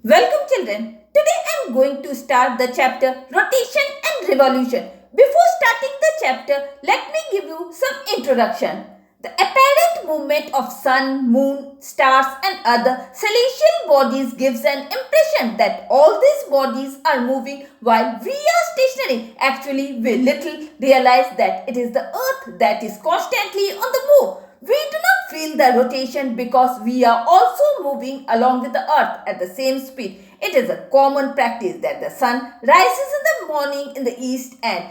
Welcome children. Today I am going to start the chapter Rotation and Revolution. Before starting the chapter, let me give you some introduction. The apparent movement of sun, moon, stars and other celestial bodies gives an impression that all these bodies are moving while we are stationary. Actually, we little realize that it is the earth that is constantly on the move. We do not feel the rotation because we are also moving along with the earth at the same speed. It is a common practice that the sun rises in the morning in the east and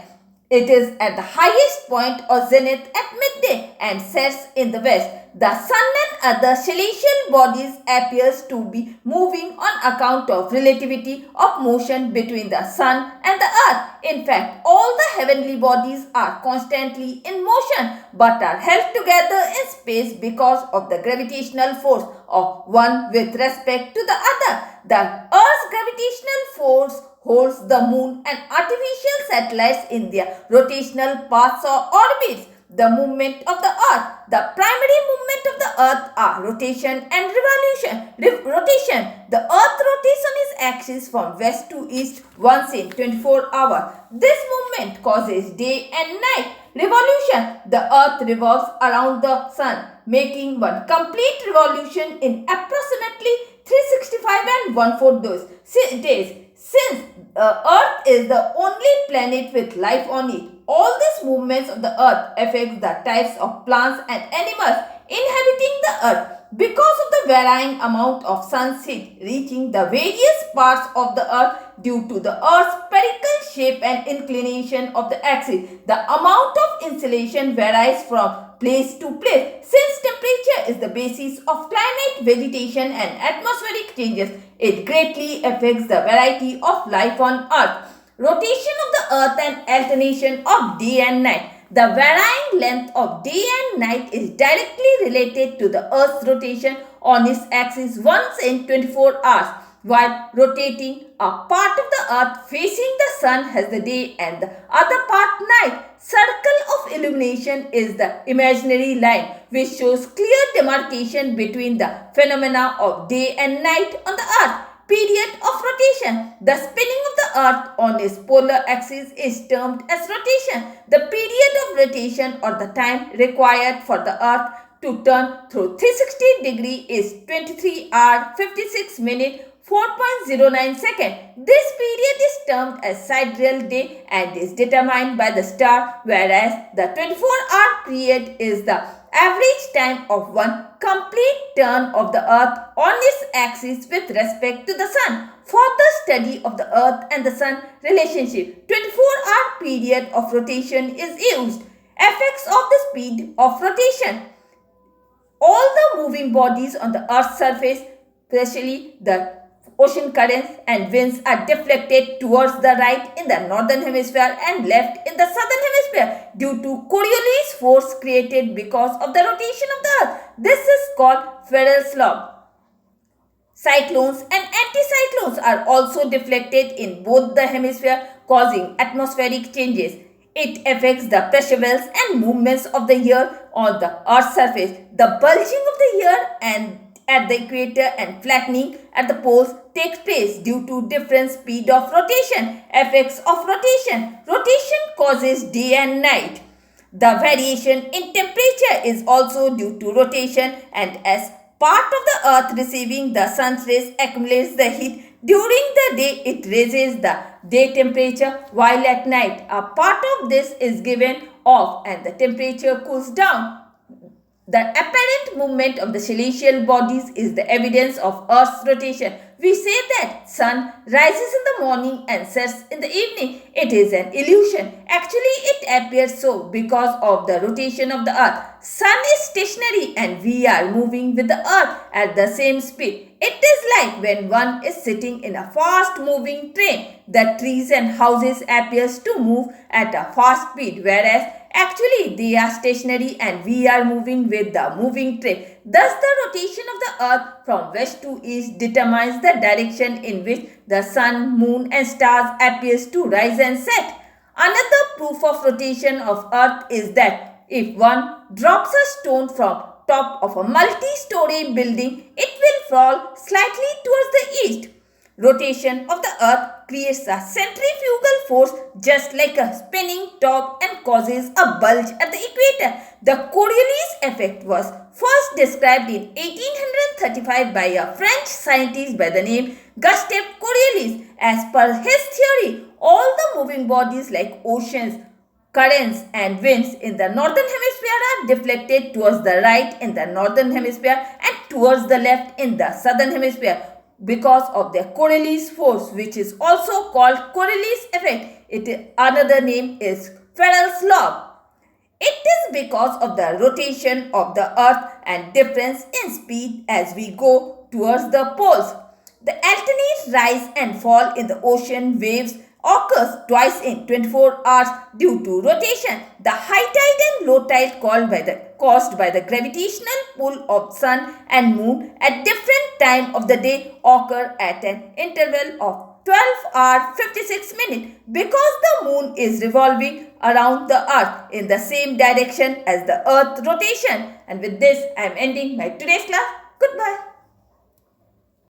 it is at the highest point or zenith at midday and sets in the west. The sun and other celestial bodies appears to be moving on account of relativity of motion between the sun and the earth. In fact, all the heavenly bodies are constantly in motion but are held together in space because of the gravitational force of one with respect to the other. The Earth's gravitational force holds the moon and artificial satellites in their rotational paths or orbits. The movement of the earth. The primary movement of the earth are rotation and revolution. Rotation. The earth rotates on its axis from west to east once in 24 hours. This movement causes day and night. Revolution. The earth revolves around the sun, making one complete revolution in approximately 365 and 1/4 days. Since Earth is the only planet with life on it, all these movements of the Earth affect the types of plants and animals inhabiting the Earth. Because of the varying amount of sun's heat reaching the various parts of the Earth due to the Earth's spherical shape and inclination of the axis, the amount of insolation varies from place to place. Since temperature is the basis of climate, vegetation and atmospheric changes, it greatly affects the variety of life on Earth. Rotation of the Earth and alternation of day and night. The varying length of day and night is directly related to the Earth's rotation on its axis once in 24 hours. While rotating, a part of the earth facing the sun has the day and the other part night. Circle of illumination is the imaginary line which shows clear demarcation between the phenomena of day and night on the earth. Period of rotation. The spinning of the earth on its polar axis is termed as rotation. The period of rotation or the time required for the earth to turn through 360 degree is 23 hours 56 minutes 4.09 seconds. This period is termed as sidereal day and is determined by the star, whereas the 24-hour period is the average time of one complete turn of the earth on its axis with respect to the sun. For the study of the earth and the sun relationship, 24-hour period of rotation is used. Effects of the speed of rotation. All the moving bodies on the earth's surface, especially the ocean currents and winds, are deflected towards the right in the northern hemisphere and left in the southern hemisphere due to Coriolis force created because of the rotation of the earth. This is called Ferrel's law. Cyclones and anticyclones are also deflected in both the hemispheres, causing atmospheric changes. It affects the pressure wells and movements of the air on the earth's surface. The bulging of the air and at the equator and flattening at the poles takes place due to different speed of rotation. Effects of rotation. Rotation causes day and night. The variation in temperature is also due to rotation, and as part of the earth receiving the sun's rays accumulates the heat during the day, it raises the day temperature, while at night a part of this is given off and the temperature cools down. The apparent movement of the celestial bodies is the evidence of Earth's rotation. We say that sun rises in the morning and sets in the evening. It is an illusion. Actually, it appears so because of the rotation of the earth. Sun is stationary and we are moving with the earth at the same speed. It is like when one is sitting in a fast moving train. The trees and houses appears to move at a fast speed, whereas actually they are stationary and we are moving with the moving train. Thus the rotation of the earth from west to east determines the direction in which the sun, moon and stars appears to rise and set. Another proof of rotation of earth is that if one drops a stone from top of a multi-story building, it will fall slightly towards the east. Rotation of the earth creates a centrifugal force just like a spinning top and causes a bulge at the equator. The Coriolis effect was first described in 1835 by a French scientist by the name Gustave Coriolis. As per his theory, all the moving bodies like oceans, currents and winds in the northern hemisphere are deflected towards the right in the northern hemisphere and towards the left in the southern hemisphere because of the Coriolis force, which is also called Coriolis effect. Another name is Farrell's law. It is because of the rotation of the earth and difference in speed as we go towards the poles. The alternate rise and fall in the ocean waves occurs twice in 24 hours due to rotation. The high tide and low tide caused by the gravitational pull of sun and moon at different time of the day occur at an interval of 12 hours 56 minutes because the moon is revolving around the earth in the same direction as the earth rotation. And with this, I am ending my today's class. Goodbye.